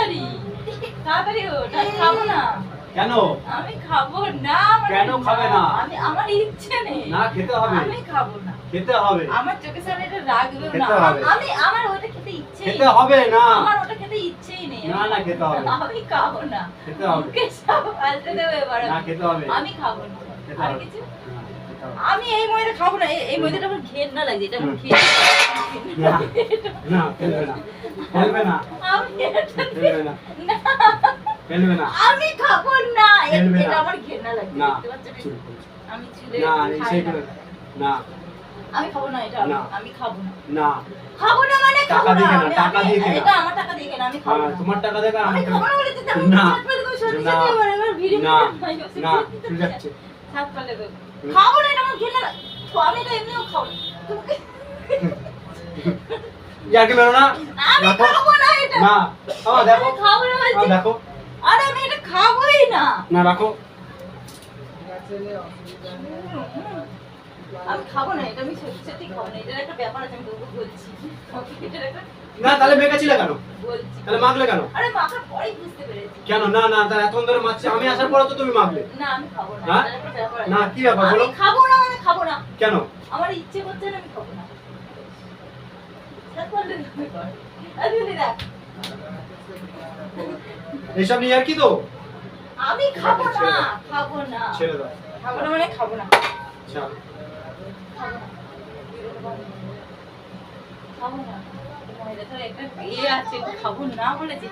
তাড়াতাড়ি তাড়াতাড়ি ওঠ, আমি খাবো না। কেন? আমি খাবো না। কেন খাবে না? আমি আমার ইচ্ছে নেই। না, খেতে হবে। আমি খাবো না। খেতে হবে। আমার চোখের সামনে এটা রাখবেও না। খেতে হবে। আমার ওটা খেতে ইচ্ছেই খেতে হবে না। আমার ওটা খেতে ইচ্ছেই নেই। না, না, খেতে হবে। আমি খাবো না। খেতে হবে। মুখে সব ফালতে দেবে এবার। না, খেতে হবে। আমি খাবো না। খেতে আর হবে। কিছু? না, খেতে হবে। আমি এই ময়দা খাবো না। এই ময়দাটা আমার ঘেন্না লাগছে। এটা আমার না, না, ফেলবে না। ফেলবে না। আমি এটা ফেলবে না। না। ফেলবে না। আমি খাবো না। ফেলবে এটা না। আমার ঘেন্না লাগছে। না। দেখতে পাচ্ছ? চুপ করো। আমি চুলে না, খাই সেই না। করে না। আমি খাবো না এটা। না। আমি খাবো না। না। খাবো না মানে খাবো টাকা না। দিয়ে কেনা, টাকা দিয়ে কেনা। এটা আমার টাকা দিয়ে কেনা। আমি খাবো হ্যাঁ, না। তোমার টাকা দেবে আমি আমার খাবো টাকা। না বলে দিতে আমি না। ছাদ ফেলে দেবো সত্যি না। সত্যি এবার ভিডিও না। করে না, চলে যাচ্ছে। ছাদ ফেলে দেবো। খাবো না এটা আমার ঘেন্না লাগে। তো আমি এটা এমনিও খাবো না। তোমাকে ইয়ার্কি মেরো না। আমি দেখো। খাবো না এটা। না। দেখো। আমি খাবো না বলছি। দেখো। আরে আমি এটা খাবোই না। না, রাখো। আমি খাবো না এটা। আমি সত্যি সত্যি খাবো না। এটার একটা ব্যাপার আছে, আমি তোকে বলছি। এটার একটা না, তাহলে মেখেছিলে কেন? বলছি। তাহলে মাখলে কেন? আরে মাখার পরেই বুঝতে পেরেছি। কেন? না, না, তাহলে এতক্ষণ ধরে মাখছি। আমি আসার পরে তো তুমি মাখলে। না আমি খাবো না। হ্যাঁ? এটার একটা ব্যাপার আছে। না, কি ব্যাপার বলো? আমি খাবো না মানে খাবো না। কেন? আমার ইচ্ছে করছে না, আমি খাবো না। তারপরে তুমি কর। আরে দেখ। এইসব নিয়ে আর কি তো? আমি খাবো ছেড়ে না। দাও। খাবো না। ছেড়ে দাও। খাবো না মানে খাবো না। আচ্ছা। খাবো না। খাবো না। ময়দাটা একটা ইয়ে আছে, খাবো না বলেছি।